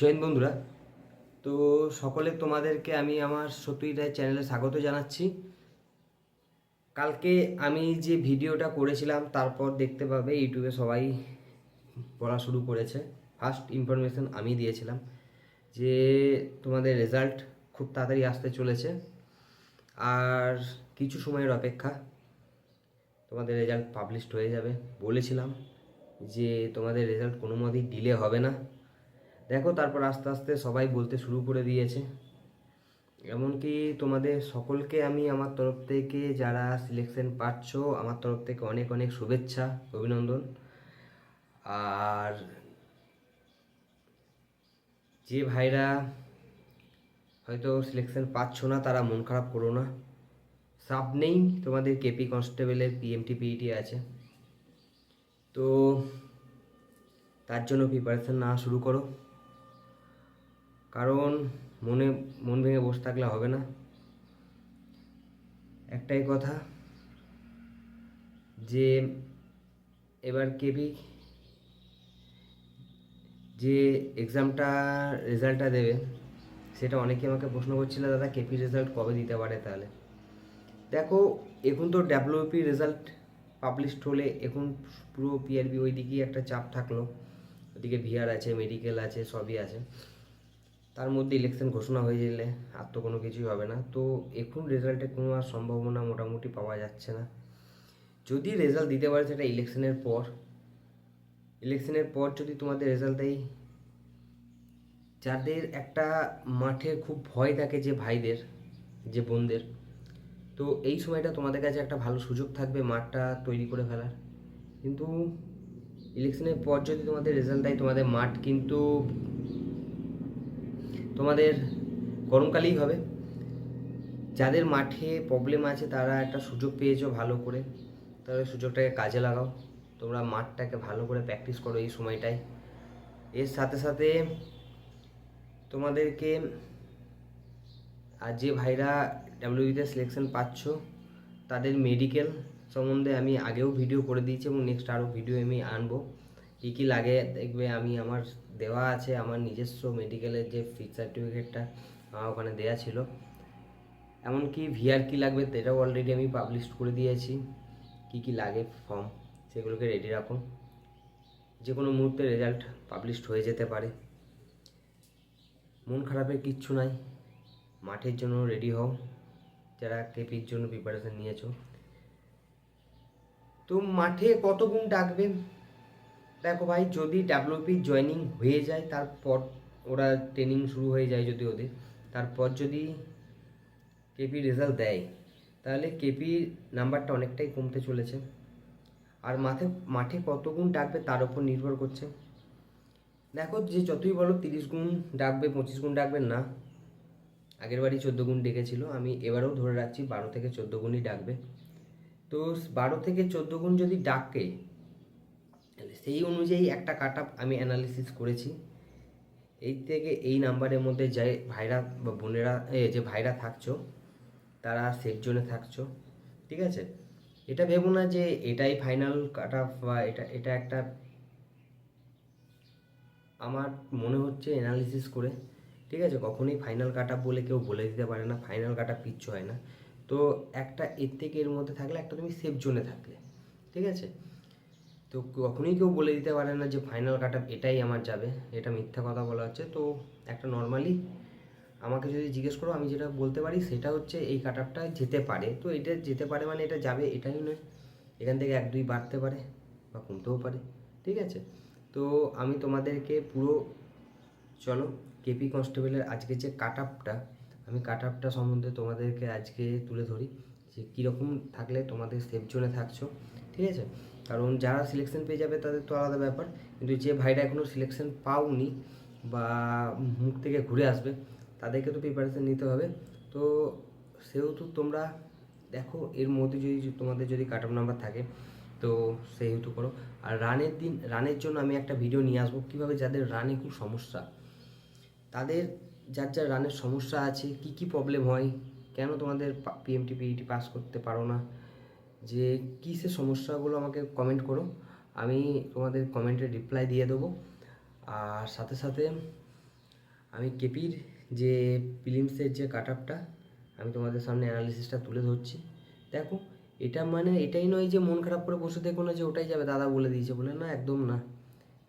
জয় হিন্দ বন্ধুরা। তো সকলে তোমাদেরকে আমি আমার সত্যিই রায় চ্যানেলে স্বাগত জানাচ্ছি। কালকে আমি যে ভিডিওটা করেছিলাম তারপর দেখতে পাবে ইউটিউবে সবাই পড়া শুরু করেছে। ফার্স্ট ইনফরমেশন আমি দিয়েছিলাম যে তোমাদের রেজাল্ট খুব তাড়াতাড়ি আসতে চলেছে, আর কিছু সময়ের অপেক্ষা তোমাদের রেজাল্ট পাবলিশড হয়ে যাবে। বলেছিলাম যে তোমাদের রেজাল্ট কোনো মতেই ডিলে হবে না। দেখো তারপর আস্তে আস্তে সবাই বলতে শুরু করে দিয়েছে। এমনকি তোমাদের সকলকে আমি আমার তরফ থেকে, যারা সিলেকশন পাচ্ছ, আমার তরফ থেকে অনেক অনেক শুভেচ্ছা, অভিনন্দন। আর যে ভাইরা হয়তো সিলেকশন পাচ্ছ না তারা মন খারাপ করো না, চাপ নেই। তোমাদের কেপি কনস্টেবলের পিএমটি পিইটি আছে, তো তার জন্য প্রিপারেশন না শুরু করো। কারণ মন ভেঙে বসে থাকলে হবে না। একটাই কথা, যে এবার কেপি যে এক্সামটা রেজাল্টটা দেবে, সেটা অনেকে আমাকে প্রশ্ন করছিল, দাদা কেপি রেজাল্ট কবে দিতে পারে। তাহলে দেখো, এখন তো ডাব্লিউপি রেজাল্ট পাবলিশড হলে এখন পুরো পিআরবি ওই দিকেই একটা চাপ থাকলো। ওদিকে ভিআর আছে, মেডিকেল আছে, সবই আছে। তার মধ্যে ইলেকশন ঘোষণা হয়ে গেলে আর তো কোনো কিছুই হবে না। তো এখন রেজাল্টের কোনো আর সম্ভাবনা মোটামুটি পাওয়া যাচ্ছে না। যদি রেজাল্ট দিতে পারে সেটা ইলেকশনের পর যদি তোমাদের রেজাল্ট দেয়, যাদের একটা মাঠে খুব ভয় থাকে, যে ভাইদের, যে বোনদের, তো এই সময়টা তোমাদের কাছে একটা ভালো সুযোগ থাকবে মাঠটা তৈরি করে ফেলার। কিন্তু ইলেকশনের পর যদি তোমাদের রেজাল্ট দেয়, তোমাদের মাঠ কিন্তু তোমাদের গরমকালেই হবে। যাদের মাঠে প্রবলেম আছে তারা একটা সুযোগ পেয়েছো ভালো করে, তাহলে সুযোগটাকে কাজে লাগাও। তোমরা মাঠটাকে ভালো করে প্র্যাকটিস করো এই সময়টায়। এর সাথে সাথে তোমাদেরকে, আর যে ভাইরা ডাব্লিউবিতে সিলেকশন পাচ্ছ, তাদের মেডিকেল সম্বন্ধে আমি আগেও ভিডিও করে দিয়েছি এবং নেক্সট আরও ভিডিও আমি আনবো। কী কী লাগে দেখবে, আমি আমার দেওয়া আছে, আমার নিজস্ব মেডিকেলের যে ফিট সার্টিফিকেটটা ওখানে দেওয়া ছিল। এমনকি ভিআর কী লাগবে সেটাও অলরেডি আমি পাবলিশ করে দিয়েছি। কী কী লাগে ফর্ম, সেগুলোকে রেডি রাখুন। যে কোনো মুহূর্তে রেজাল্ট পাবলিশড হয়ে যেতে পারে। মন খারাপের কিচ্ছু নাই, মাঠের জন্য রেডি হও যারা কেপির জন্য প্রিপারেশন নিয়েছো। তো মাঠে কত গুণ ডাকবে, দেখো ভাই, যদি ডাব্লিউপি জয়েনিং হয়ে যায়, তারপর ওরা ট্রেনিং শুরু হয়ে যায় যদি ওদের, তারপর যদি কেপি রেজাল্ট দেয়, তাহলে কেপি নাম্বারটা অনেকটাই কমতে চলেছে। আর মাঠে কত গুণ ডাকবে তার উপর নির্ভর করছে। দেখো, যে যতই বলো 30 গুণ ডাকবে, 25 গুণ ডাকবে না। আগের বারই 14 গুণ ডেকেছিল, আমি এবারেও ধরে রাখছি 12 থেকে 14 গুণই ডাকবে। তো 12 থেকে 14 গুণ যদি ডাকে, সেই অনুযায়ী একটা কাট আপ আমি অ্যানালিসিস করেছি। এই থেকে এই নাম্বারের মধ্যে যে ভাইরা বা বোনেরা, যে ভাইরা থাকছো, তারা সেফ জোনে থাকছো, ঠিক আছে। এটা ভেবো না যে এটাই ফাইনাল কাট আপ, বা এটা একটা, আমার মনে হচ্ছে অ্যানালিসিস করে, ঠিক আছে, কখনোই ফাইনাল কাট আপ বলে কেউ বলে দিতে পারে না। ফাইনাল কাট আপ কিচ্ছু হয় না। তো একটা এর থেকে এর মধ্যে থাকলে একটা তুমি সেফ জোনে থাকলে, ঠিক আছে। তো কখনোই কেউ বলে দিতে পারে না যে ফাইনাল কাট আপ এটাই আমার যাবে, এটা মিথ্যা কথা বলা হচ্ছে। তো একটা নর্মালি আমাকে যদি জিজ্ঞেস করো, আমি যেটা বলতে পারি সেটা হচ্ছে এই কাট আপটা যেতে পারে। তো এটা যেতে পারে মানে এটা যাবে এটাই নয়, এখান থেকে 1-2 বাড়তে পারে বা কমতেও পারে, ঠিক আছে। তো আমি তোমাদেরকে পুরো, চলো কেপি কনস্টেবলের আজকে যে কাট আপটা, আমি কাট আপটা সম্বন্ধে তোমাদেরকে আজকে তুলে ধরি, যে কীরকম থাকলে তোমাদের সেফ জোনে থাকছো, ঠিক আছে। কারণ যারা সিলেকশন পেয়ে যাবে তাদের তো আলাদা ব্যাপার, কিন্তু যে ভাইরা এখনও সিলেকশন পাওনি বা মুখ থেকে ঘুরে আসবে, তাদেরকে তো প্রিপারেশন নিতে হবে। তো সেহেতু তোমরা দেখো, এর মধ্যে যদি তোমাদের যদি কাট অফ নাম্বার থাকে তো সেহেতু করো। আর রানের জন্য আমি একটা ভিডিও নিয়ে আসবো, কীভাবে যাদের রানে খুব সমস্যা, তাদের যার যার রানের সমস্যা আছে, কি কি প্রবলেম হয়, কেন তোমাদের পিএমটি পিইটি পাস করতে পারো না, যে কিসের সমস্যাগুলো আমাকে কমেন্ট করো, আমি তোমাদের কমেন্টে রিপ্লাই দিয়ে দেবো। আর সাথে সাথে আমি কেপির যে প্রিলিমসের যে কাট আপটা আমি তোমাদের সামনে অ্যানালিসিসটা তুলে ধরছি। দেখো, এটা মানে এটাই নয় যে মন খারাপ করে বসে দেখো না যে ওটাই যাবে, দাদা বলে দিয়েছে বলে, না একদম না।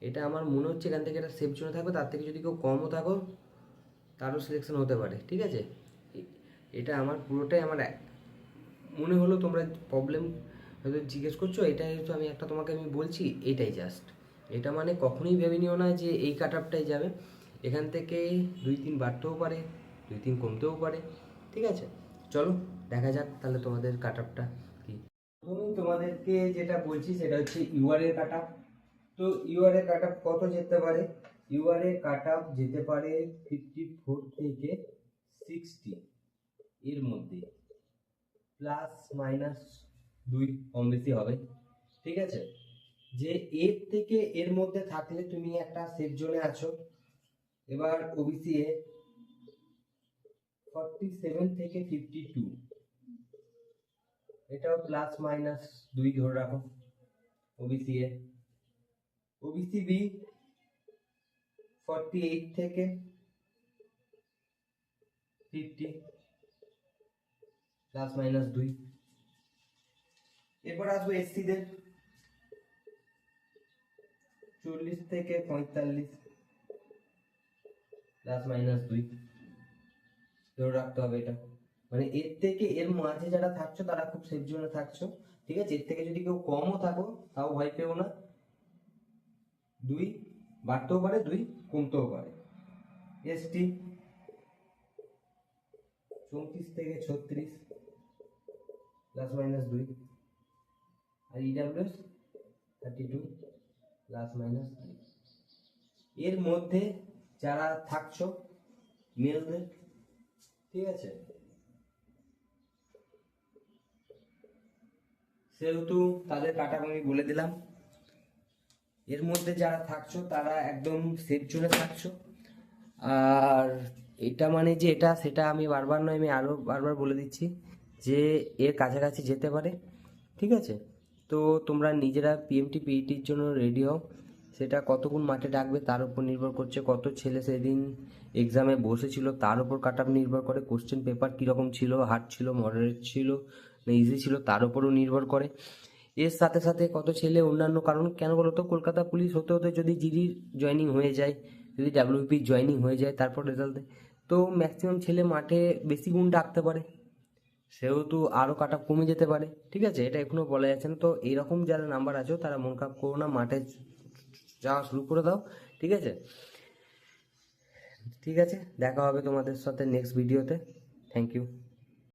এটা আমার মনে হচ্ছে এখান থেকে একটা সেফ জোনে থাকবে, তার থেকে যদি কেউ কমও থাকো তারও সিলেকশন হতে পারে, ঠিক আছে। এটা আমার পুরোটাই আমার মনে হলো। তোমরা প্রবলেম হয়তো জিজ্ঞেস করছো, এটাই তো আমি একটা তোমাকে আমি বলছি, এটাই জাস্ট। এটা মানে কখনোই ভেবে নিও না যে এই কাট আপটাই যাবে। এখান থেকে 2-3 বাড়তেও পারে, 2-3 কমতেও পারে, ঠিক আছে। চলো দেখা যাক তাহলে তোমাদের কাট আপটা কি। প্রথমেই তোমাদেরকে যেটা বলছি সেটা হচ্ছে ইউআর এর কাট আপ। তো ইউআর এর কাট আপ কত যেতে পারে? ইউআর এর কাট আপ যেতে পারে 54 থেকে 60 এর মধ্যে, প্লাস মাইনাস 2 কম বেশি হবে, ঠিক আছে। যে এর থেকে এর মধ্যে থাকলে তুমি একটা সেফ জোনে আছো। এবার ওবিসি এ 47 থেকে 52, এটাও প্লাস মাইনাস 2 ধরে রাখো ওবিসি এ। ওবিসি বি 48 থেকে 50, প্লাস মাইনাস 2। এরপর আসবো এসসি দের 40 থেকে 45, প্লাস মাইনাস 2 ধরে রাখতে হবে। এটা মানে এর থেকে এর মাঝে যারা থাকছো তারা খুব সেফ জোনে থাকছো, ঠিক আছে। এর থেকে যদি কেউ কমও থাকো তাও ভয় পেও না, 2 বাড়তেও পারে 2 কমতেও পারে। এসটি 34 থেকে 36, প্লাস মাইনাস 2। আর ইডাব্লিউএস 32, প্লাস মাইনাস 3। এর মধ্যে যারা থাকছো মেলদের, ঠিক আছে, সেহেতু তাদের কাটা আমি বলে দিলাম। এর মধ্যে যারা থাকছো তারা একদম সেফ জোনে থাকছো। আর এটা মানে যে এটা সেটা আমি বারবার নয়, আমি আরও বারবার বলে দিচ্ছি যে এর কাছাকাছি যেতে পারে, ঠিক আছে। তো তোমরা নিজেরা পিএমটি পিইটির জন্য রেডি হও। সেটা কতক্ষণ মাঠে ডাকবে তার উপর নির্ভর করছে, কত ছেলে সেদিন এক্সামে বসেছিল তার উপর কাট আপ নির্ভর করে, কোশ্চেন পেপার কীরকম ছিল, হার্ড ছিল, মডারেট ছিল না ইজি ছিল তার উপরও নির্ভর করে। এর সাথে সাথে কত ছেলে অন্যান্য কারণ, কেন বলো তো, কলকাতা পুলিশ হতে হতে যদি জিডির জয়েনিং হয়ে যায়, যদি ডাব্লিউপি জয়েনিং হয়ে যায় তারপর রেজাল্ট দেয়, তো ম্যাক্সিমাম ছেলে মাঠে বেশি গুণ ডাকতে পারে, সেহেতু আরও কাট আপ কমে যেতে পারে, ঠিক আছে। এটা এখনও বলা যাচ্ছে না। তো এরকম যারা নাম্বার আছো তারা মন খারাপ করো না, মাঠে যাওয়া শুরু করে দাও, ঠিক আছে। ঠিক আছে, দেখা হবে তোমাদের সাথে নেক্সট ভিডিওতে। Thank you.